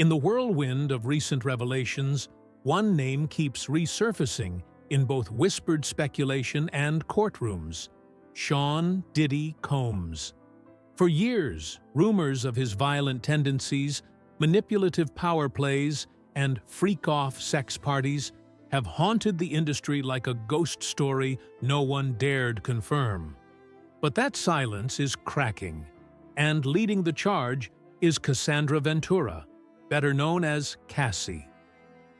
In the whirlwind of recent revelations, one name keeps resurfacing in both whispered speculation and courtrooms: Sean "Diddy" Combs. For years, rumors of his violent tendencies, manipulative power plays, and freak-off sex parties have haunted the industry like a ghost story no one dared confirm. But that silence is cracking, and leading the charge is Cassandra Ventura, better known as Cassie.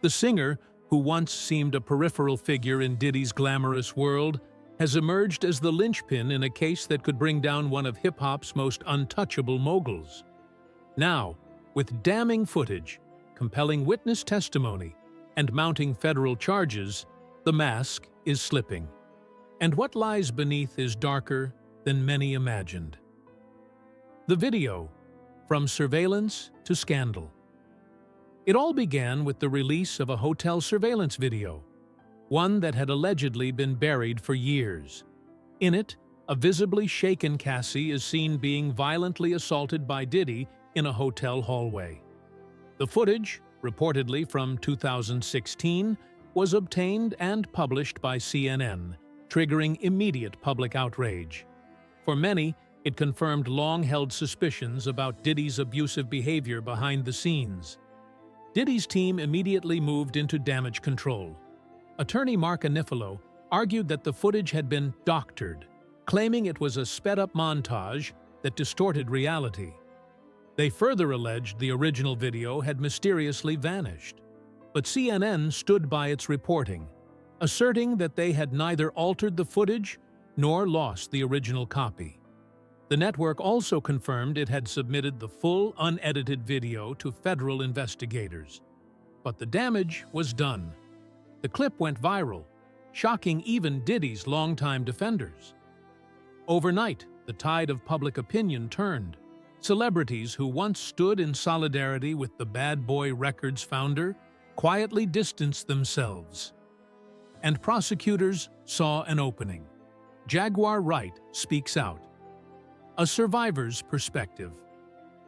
The singer, who once seemed a peripheral figure in Diddy's glamorous world, has emerged as the linchpin in a case that could bring down one of hip-hop's most untouchable moguls. Now, with damning footage, compelling witness testimony, and mounting federal charges, the mask is slipping. And what lies beneath is darker than many imagined. The video, from surveillance to scandal. It all began with the release of a hotel surveillance video, one that had allegedly been buried for years. In it, a visibly shaken Cassie is seen being violently assaulted by Diddy in a hotel hallway. The footage, reportedly from 2016, was obtained and published by CNN, triggering immediate public outrage. For many, it confirmed long-held suspicions about Diddy's abusive behavior behind the scenes. Diddy's team immediately moved into damage control. Attorney Mark Anifilo argued that the footage had been doctored, claiming it was a sped-up montage that distorted reality. They further alleged the original video had mysteriously vanished. But CNN stood by its reporting, asserting that they had neither altered the footage nor lost the original copy. The network also confirmed it had submitted the full, unedited video to federal investigators. But the damage was done. The clip went viral, shocking even Diddy's longtime defenders. Overnight, the tide of public opinion turned. Celebrities who once stood in solidarity with the Bad Boy Records founder quietly distanced themselves. And prosecutors saw an opening. Jaguar Wright speaks out. A survivor's perspective.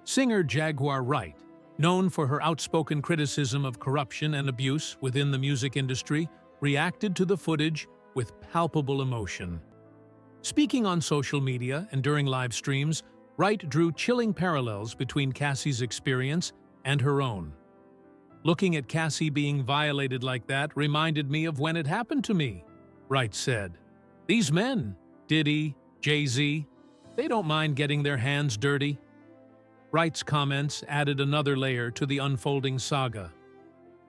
Singer Jaguar Wright, known for her outspoken criticism of corruption and abuse within the music industry, reacted to the footage with palpable emotion. Speaking on social media and during live streams, Wright drew chilling parallels between Cassie's experience and her own. "Looking at Cassie being violated like that reminded me of when it happened to me," Wright said. "These men, Diddy, Jay-Z, they don't mind getting their hands dirty." Wright's comments added another layer to the unfolding saga.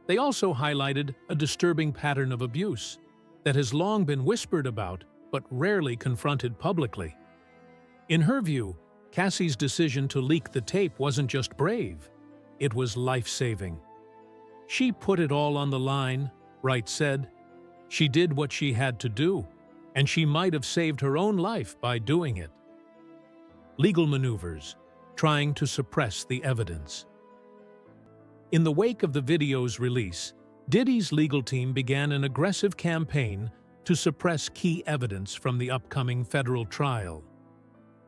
They also highlighted a disturbing pattern of abuse that has long been whispered about but rarely confronted publicly. In her view, Cassie's decision to leak the tape wasn't just brave, it was life-saving. "She put it all on the line," Wright said. "She did what she had to do, and she might have saved her own life by doing it." Legal maneuvers, trying to suppress the evidence. In the wake of the video's release, Diddy's legal team began an aggressive campaign to suppress key evidence from the upcoming federal trial.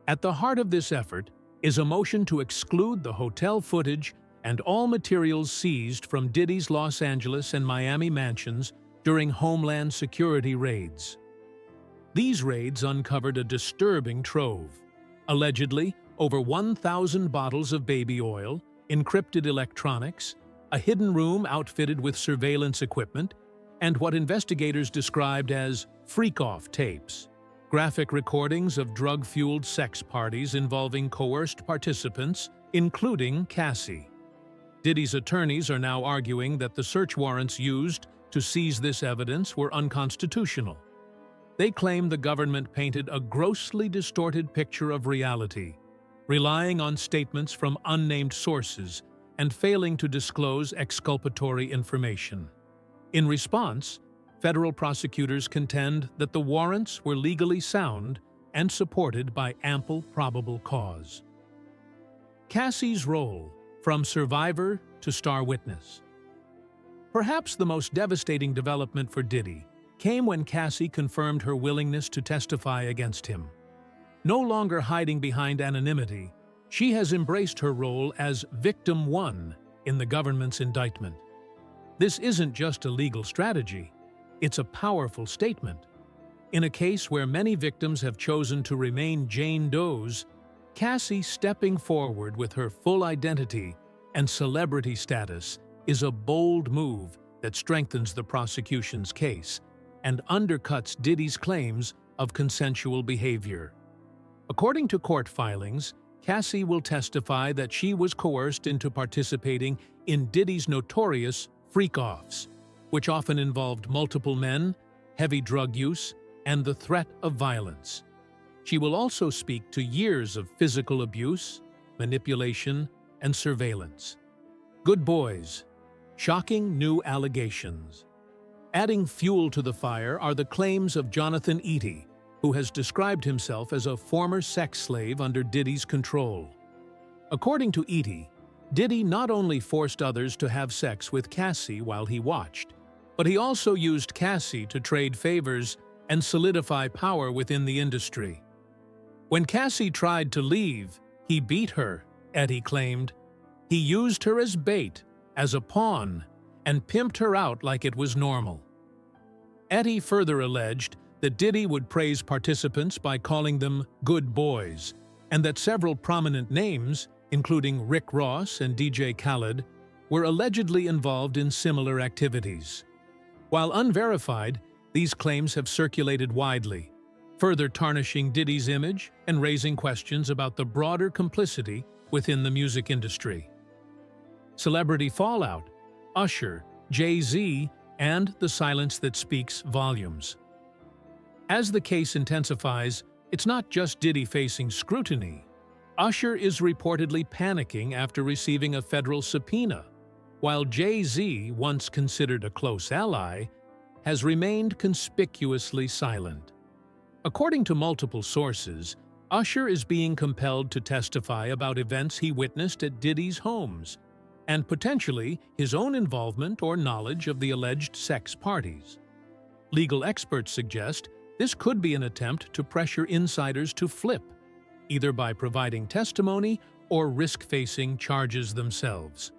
At the heart of this effort is a motion to exclude the hotel footage and all materials seized from Diddy's Los Angeles and Miami mansions during Homeland Security raids. These raids uncovered a disturbing trove. Allegedly, over 1,000 bottles of baby oil, encrypted electronics, a hidden room outfitted with surveillance equipment, and what investigators described as freak-off tapes, graphic recordings of drug-fueled sex parties involving coerced participants, including Cassie. Diddy's attorneys are now arguing that the search warrants used to seize this evidence were unconstitutional. They claim the government painted a grossly distorted picture of reality, relying on statements from unnamed sources and failing to disclose exculpatory information. In response, federal prosecutors contend that the warrants were legally sound and supported by ample probable cause. Cassie's role, from survivor to star witness. Perhaps the most devastating development for Diddy came when Cassie confirmed her willingness to testify against him. No longer hiding behind anonymity, she has embraced her role as Victim 1 in the government's indictment. This isn't just a legal strategy, it's a powerful statement. In a case where many victims have chosen to remain Jane Does, Cassie stepping forward with her full identity and celebrity status is a bold move that strengthens the prosecution's case and undercuts Diddy's claims of consensual behavior. According to court filings, Cassie will testify that she was coerced into participating in Diddy's notorious freak-offs, which often involved multiple men, heavy drug use, and the threat of violence. She will also speak to years of physical abuse, manipulation, and surveillance. Good boys. Shocking new allegations. Adding fuel to the fire are the claims of Jonathan Eaty, who has described himself as a former sex slave under Diddy's control. According to Eaty, Diddy not only forced others to have sex with Cassie while he watched, but he also used Cassie to trade favors and solidify power within the industry. When Cassie tried to leave, he beat her, Eaty claimed. He used her as bait, as a pawn, and pimped her out like it was normal. Eaty further alleged that Diddy would praise participants by calling them good boys, and that several prominent names, including Rick Ross and DJ Khaled, were allegedly involved in similar activities. While unverified, these claims have circulated widely, further tarnishing Diddy's image and raising questions about the broader complicity within the music industry. Celebrity fallout, Usher, Jay-Z, and the silence that speaks volumes. As the case intensifies, it's not just Diddy facing scrutiny. Usher is reportedly panicking after receiving a federal subpoena, while Jay-Z, once considered a close ally, has remained conspicuously silent. According to multiple sources, Usher is being compelled to testify about events he witnessed at Diddy's homes, and potentially his own involvement or knowledge of the alleged sex parties. Legal experts suggest this could be an attempt to pressure insiders to flip, either by providing testimony or risk-facing charges themselves.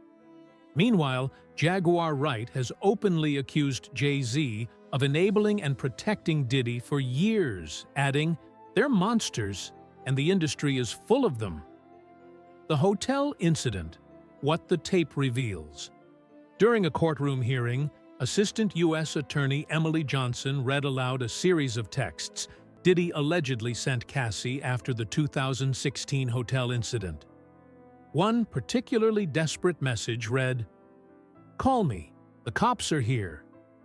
Meanwhile, Jaguar Wright has openly accused Jay-Z of enabling and protecting Diddy for years, adding, "They're monsters, and the industry is full of them." The hotel incident, what the tape reveals. During a courtroom hearing, Assistant U.S. Attorney Emily Johnson read aloud a series of texts Diddy allegedly sent Cassie after the 2016 hotel incident. One particularly desperate message read, "Call me. The cops are here.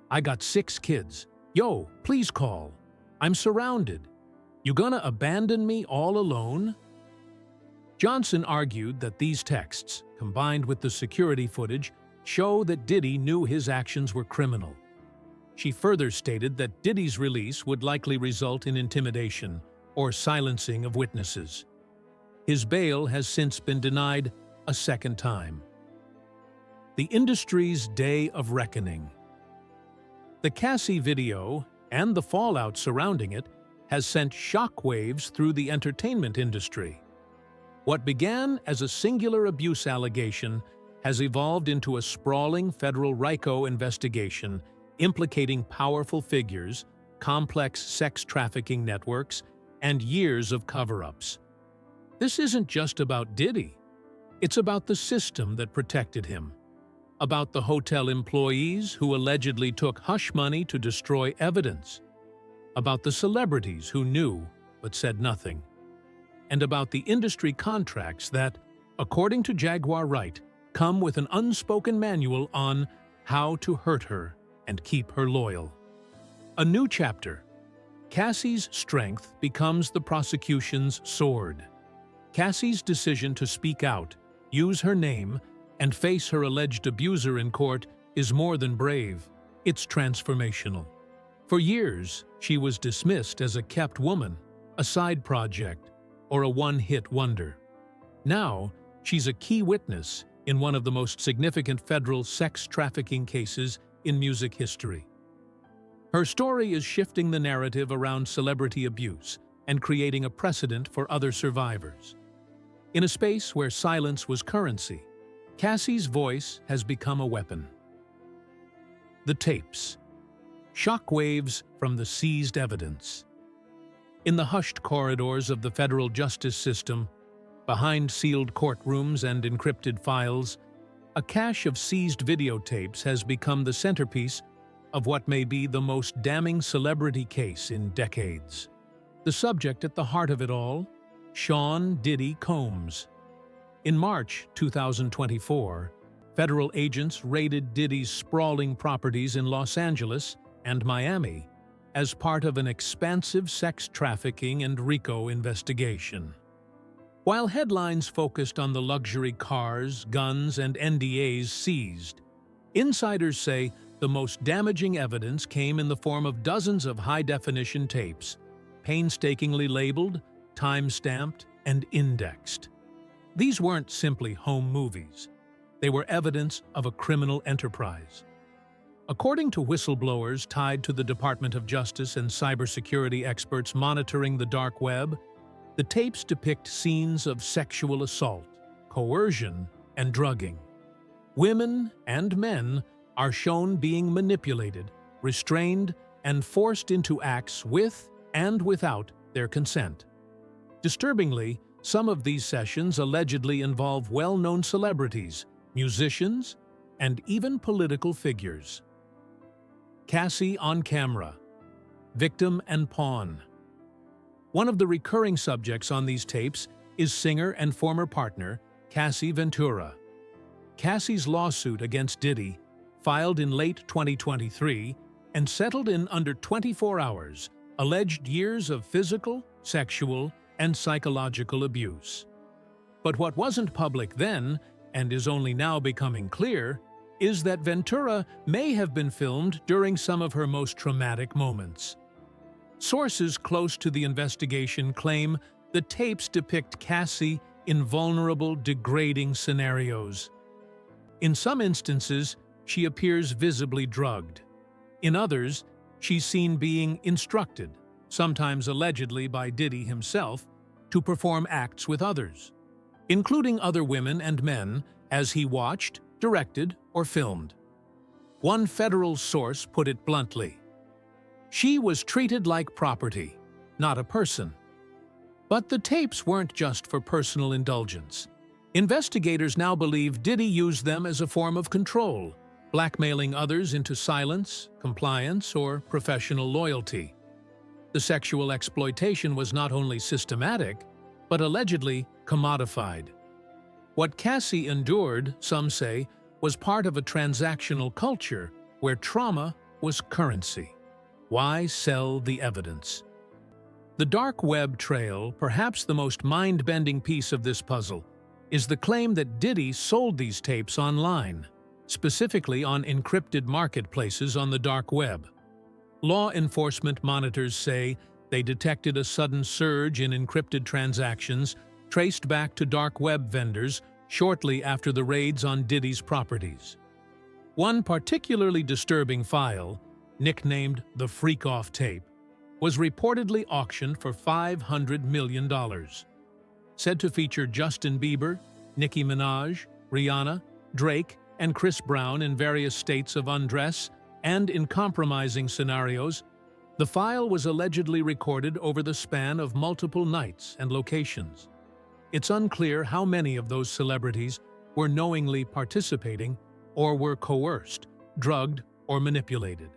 I got 6 kids. Yo, please call. I'm surrounded. You gonna abandon me all alone?" Johnson argued that these texts, combined with the security footage, show that Diddy knew his actions were criminal. She further stated that Diddy's release would likely result in intimidation or silencing of witnesses. His bail has since been denied a second time. The industry's day of reckoning. The Cassie video and the fallout surrounding it has sent shockwaves through the entertainment industry. What began as a singular abuse allegation has evolved into a sprawling federal RICO investigation implicating powerful figures, complex sex trafficking networks, and years of cover-ups. This isn't just about Diddy. It's about the system that protected him, about the hotel employees who allegedly took hush money to destroy evidence, about the celebrities who knew but said nothing, and about the industry contracts that, according to Jaguar Wright, come with an unspoken manual on how to hurt her and keep her loyal. A new chapter. Cassie's strength becomes the prosecution's sword. Cassie's decision to speak out, use her name, and face her alleged abuser in court is more than brave. It's transformational. For years, she was dismissed as a kept woman, a side project, or a one-hit wonder. Now, she's a key witness in one of the most significant federal sex trafficking cases in music history. Her story is shifting the narrative around celebrity abuse and creating a precedent for other survivors. In a space where silence was currency, Cassie's voice has become a weapon. The tapes. Shockwaves from the seized evidence. In the hushed corridors of the federal justice system, behind sealed courtrooms and encrypted files, a cache of seized videotapes has become the centerpiece of what may be the most damning celebrity case in decades. The subject at the heart of it all, Sean "Diddy" Combs. In March 2024, federal agents raided Diddy's sprawling properties in Los Angeles and Miami as part of an expansive sex trafficking and RICO investigation. While headlines focused on the luxury cars, guns, and NDAs seized, insiders say the most damaging evidence came in the form of dozens of high-definition tapes, painstakingly labeled, time-stamped, and indexed. These weren't simply home movies. They were evidence of a criminal enterprise. According to whistleblowers tied to the Department of Justice and cybersecurity experts monitoring the dark web, the tapes depict scenes of sexual assault, coercion, and drugging. Women and men are shown being manipulated, restrained, and forced into acts with and without their consent. Disturbingly, some of these sessions allegedly involve well-known celebrities, musicians, and even political figures. Cassie on camera. Victim and pawn. One of the recurring subjects on these tapes is singer and former partner Cassie Ventura. Cassie's lawsuit against Diddy, filed in late 2023 and settled in under 24 hours, alleged years of physical, sexual, and psychological abuse. But what wasn't public then, and is only now becoming clear, is that Ventura may have been filmed during some of her most traumatic moments. Sources close to the investigation claim the tapes depict Cassie in vulnerable, degrading scenarios. In some instances, she appears visibly drugged. In others, she's seen being instructed, sometimes allegedly by Diddy himself, to perform acts with others, including other women and men, as he watched, directed, or filmed. One federal source put it bluntly: she was treated like property, not a person. But the tapes weren't just for personal indulgence. Investigators now believe Diddy used them as a form of control, blackmailing others into silence, compliance, or professional loyalty. The sexual exploitation was not only systematic, but allegedly commodified. What Cassie endured, some say, was part of a transactional culture where trauma was currency. Why sell the evidence? The dark web trail, perhaps the most mind-bending piece of this puzzle, is the claim that Diddy sold these tapes online, specifically on encrypted marketplaces on the dark web. Law enforcement monitors say they detected a sudden surge in encrypted transactions traced back to dark web vendors shortly after the raids on Diddy's properties. One particularly disturbing file, nicknamed the Freak-Off tape, was reportedly auctioned for $500 million. Said to feature Justin Bieber, Nicki Minaj, Rihanna, Drake, and Chris Brown in various states of undress and in compromising scenarios, the file was allegedly recorded over the span of multiple nights and locations. It's unclear how many of those celebrities were knowingly participating or were coerced, drugged, or manipulated.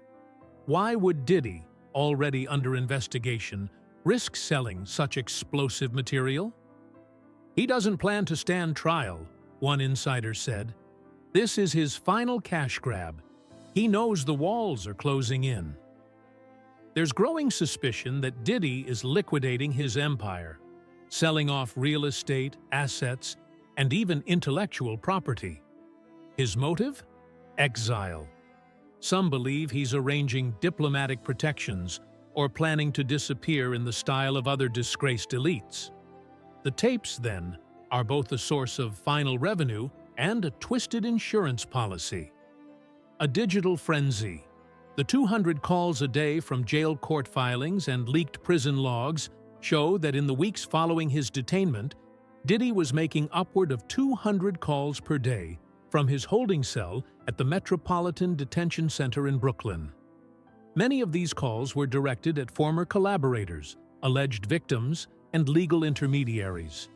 Why would Diddy, already under investigation, risk selling such explosive material? He doesn't plan to stand trial, one insider said. This is his final cash grab. He knows the walls are closing in. There's growing suspicion that Diddy is liquidating his empire, selling off real estate, assets, and even intellectual property. His motive? Exile. Some believe he's arranging diplomatic protections or planning to disappear in the style of other disgraced elites. The tapes, then, are both a source of final revenue and a twisted insurance policy. A digital frenzy. The 200 calls a day from jail court filings and leaked prison logs show that in the weeks following his detainment, Diddy was making upward of 200 calls per day from his holding cell at the Metropolitan Detention Center in Brooklyn. Many of these calls were directed at former collaborators, alleged victims, and legal intermediaries.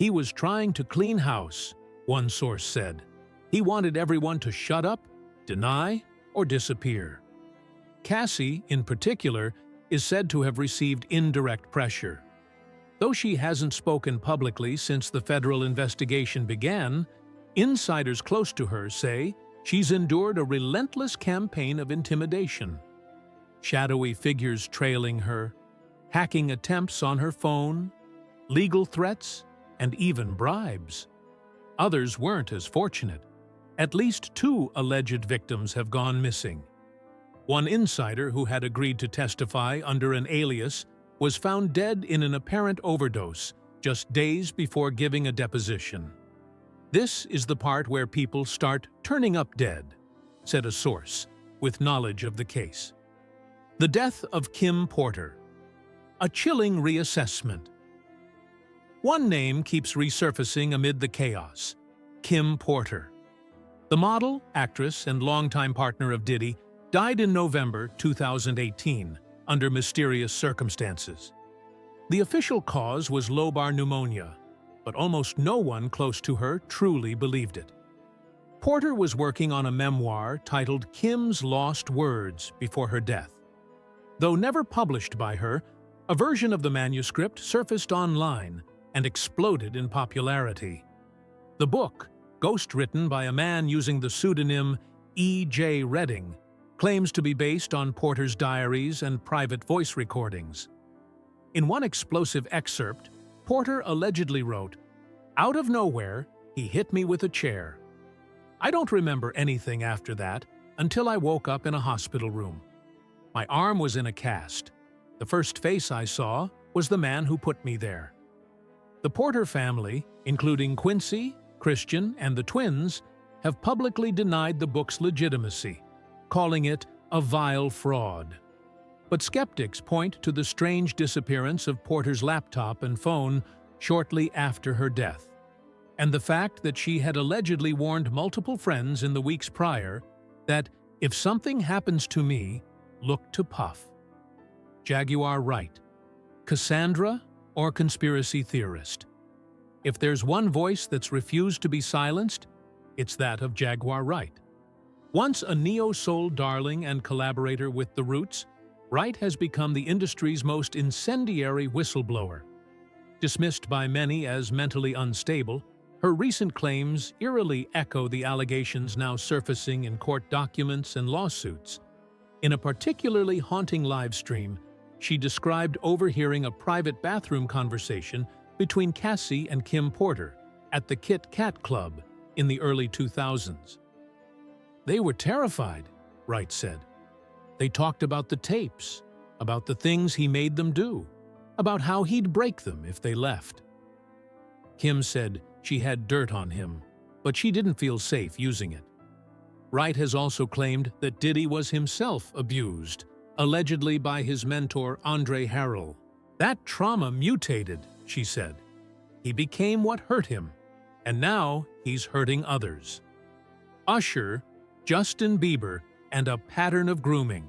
"He was trying to clean house," one source said. "He wanted everyone to shut up, deny, or disappear." Cassie, in particular, is said to have received indirect pressure. Though she hasn't spoken publicly since the federal investigation began, insiders close to her say she's endured a relentless campaign of intimidation. Shadowy figures trailing her, hacking attempts on her phone, legal threats, and even bribes. Others weren't as fortunate. At least 2 alleged victims have gone missing. One insider who had agreed to testify under an alias was found dead in an apparent overdose just days before giving a deposition. "This is the part where people start turning up dead," said a source with knowledge of the case. The death of Kim Porter. A chilling reassessment. One name keeps resurfacing amid the chaos: Kim Porter. The model, actress, and longtime partner of Diddy died in November 2018 under mysterious circumstances. The official cause was lobar pneumonia, but almost no one close to her truly believed it. Porter was working on a memoir titled Kim's Lost Words before her death. Though never published by her, a version of the manuscript surfaced online and exploded in popularity. The book, ghostwritten by a man using the pseudonym E.J. Redding, claims to be based on Porter's diaries and private voice recordings. In one explosive excerpt, Porter allegedly wrote, "Out of nowhere, he hit me with a chair. I don't remember anything after that until I woke up in a hospital room. My arm was in a cast. The first face I saw was the man who put me there." The Porter family, including Quincy, Christian, and the twins, have publicly denied the book's legitimacy, calling it a vile fraud. But skeptics point to the strange disappearance of Porter's laptop and phone shortly after her death, and the fact that she had allegedly warned multiple friends in the weeks prior that, "If something happens to me, look to Puff." Jaguar Wright. Cassandra or conspiracy theorist? If there's one voice that's refused to be silenced, it's that of Jaguar Wright. Once a neo-soul darling and collaborator with The Roots, Wright has become the industry's most incendiary whistleblower. Dismissed by many as mentally unstable, her recent claims eerily echo the allegations now surfacing in court documents and lawsuits. In a particularly haunting live stream, she described overhearing a private bathroom conversation between Cassie and Kim Porter at the Kit Kat Club in the early 2000s. "They were terrified," Wright said. "They talked about the tapes, about the things he made them do, about how he'd break them if they left." Kim said she had dirt on him, but she didn't feel safe using it. Wright has also claimed that Diddy was himself abused, allegedly by his mentor Andre Harrell. "That trauma mutated," she said. "He became what hurt him, and now he's hurting others." Usher, Justin Bieber, and a pattern of grooming.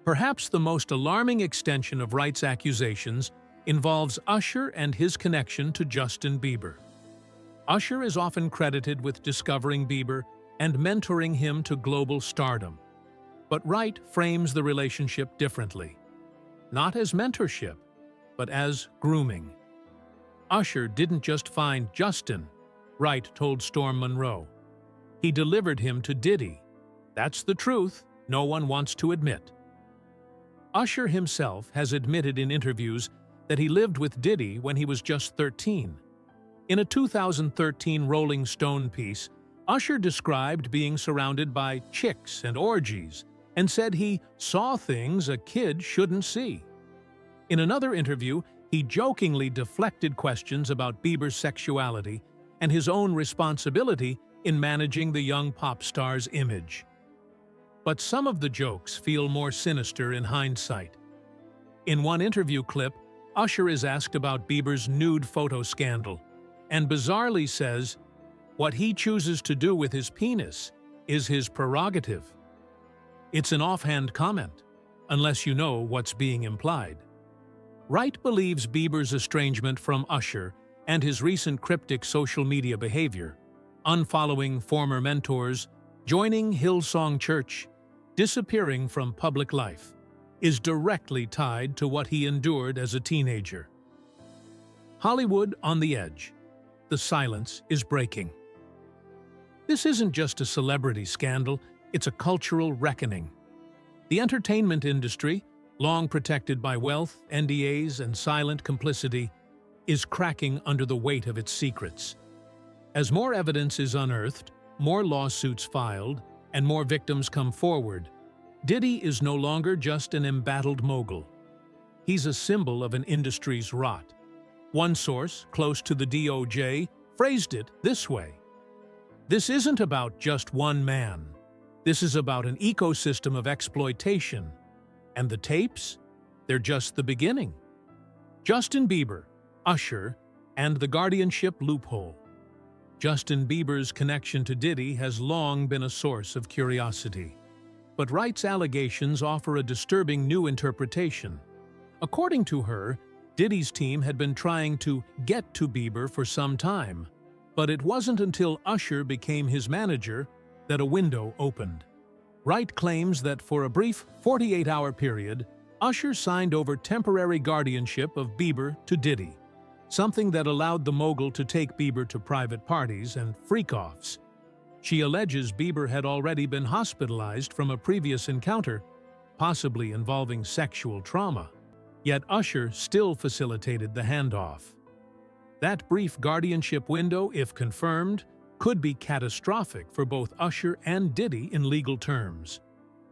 Perhaps the most alarming extension of Wright's accusations involves Usher and his connection to Justin Bieber. Usher is often credited with discovering Bieber and mentoring him to global stardom. But Wright frames the relationship differently. Not as mentorship, but as grooming. Usher didn't just find Justin, Wright told Storm Monroe. He delivered him to Diddy. That's the truth no one wants to admit. Usher himself has admitted in interviews that he lived with Diddy when he was just 13. In a 2013 Rolling Stone piece, Usher described being surrounded by chicks and orgies and said he saw things a kid shouldn't see. In another interview, he jokingly deflected questions about Bieber's sexuality and his own responsibility in managing the young pop star's image. But some of the jokes feel more sinister in hindsight. In one interview clip, Usher is asked about Bieber's nude photo scandal, and bizarrely says, What he chooses to do with his penis is his prerogative. It's an offhand comment, unless you know what's being implied. Wright believes Bieber's estrangement from Usher and his recent cryptic social media behavior, unfollowing former mentors, joining Hillsong Church, disappearing from public life, is directly tied to what he endured as a teenager. Hollywood on the edge. The silence is breaking. This isn't just a celebrity scandal, it's a cultural reckoning. The entertainment industry, long protected by wealth, NDAs, and silent complicity, is cracking under the weight of its secrets. As more evidence is unearthed, more lawsuits filed, and more victims come forward, Diddy is no longer just an embattled mogul. He's a symbol of an industry's rot. One source, close to the DOJ, phrased it this way: "This isn't about just one man. This is about an ecosystem of exploitation. And the tapes? They're just the beginning." Justin Bieber, Usher, and the guardianship loophole. Justin Bieber's connection to Diddy has long been a source of curiosity. But Wright's allegations offer a disturbing new interpretation. According to her, Diddy's team had been trying to get to Bieber for some time, but it wasn't until Usher became his manager that a window opened. Wright claims that for a brief 48-hour period, Usher signed over temporary guardianship of Bieber to Diddy, something that allowed the mogul to take Bieber to private parties and freak-offs. She alleges Bieber had already been hospitalized from a previous encounter, possibly involving sexual trauma. Yet Usher still facilitated the handoff. That brief guardianship window, if confirmed, could be catastrophic for both Usher and Diddy in legal terms.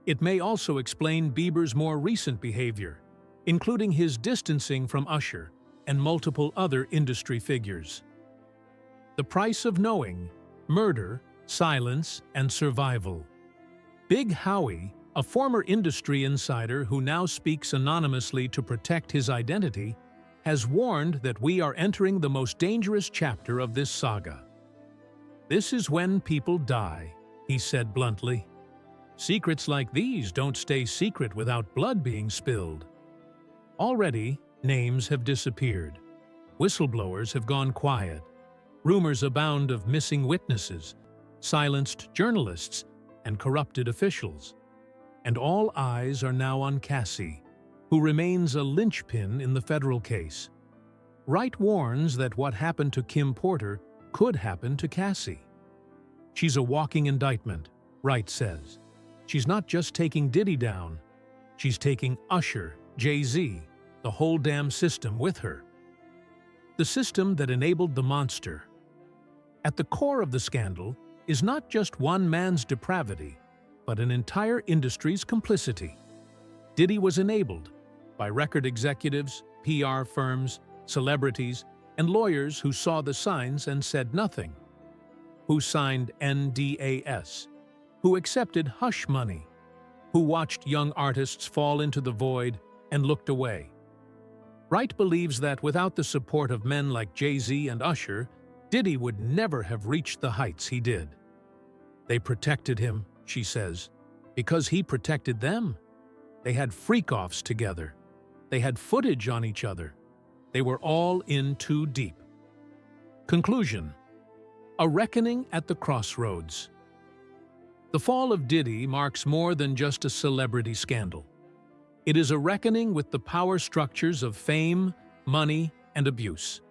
It may also explain Bieber's more recent behavior, including his distancing from Usher and multiple other industry figures. The price of knowing: murder, silence, and survival. Big Howie, a former industry insider who now speaks anonymously to protect his identity, has warned that we are entering the most dangerous chapter of this saga. "This is when people die," he said bluntly. "Secrets like these don't stay secret without blood being spilled." Already, names have disappeared. Whistleblowers have gone quiet. Rumors abound of missing witnesses, silenced journalists, and corrupted officials. And all eyes are now on Cassie, who remains a linchpin in the federal case. Wright warns that what happened to Kim Porter could happen to Cassie. "She's a walking indictment," Wright says. "She's not just taking Diddy down. She's taking Usher, Jay-Z, the whole damn system with her. The system that enabled the monster." At the core of the scandal is not just one man's depravity, but an entire industry's complicity. Diddy was enabled by record executives, PR firms, celebrities, and lawyers who saw the signs and said nothing, who signed NDAs, who accepted hush money, who watched young artists fall into the void and looked away. Wright believes that without the support of men like Jay-Z and Usher, Diddy would never have reached the heights he did. They protected him, she says, because he protected them. They had freak-offs together. They had footage on each other. They were all in too deep. Conclusion: a reckoning at the crossroads. The fall of Diddy marks more than just a celebrity scandal. It is a reckoning with the power structures of fame, money, and abuse.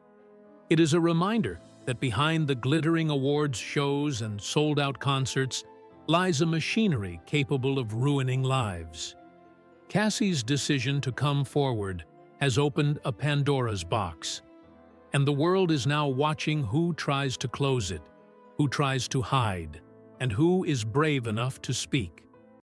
It is a reminder that behind the glittering awards shows and sold-out concerts lies a machinery capable of ruining lives. Cassie's decision to come forward has opened a Pandora's box, and the world is now watching who tries to close it, who tries to hide, and who is brave enough to speak.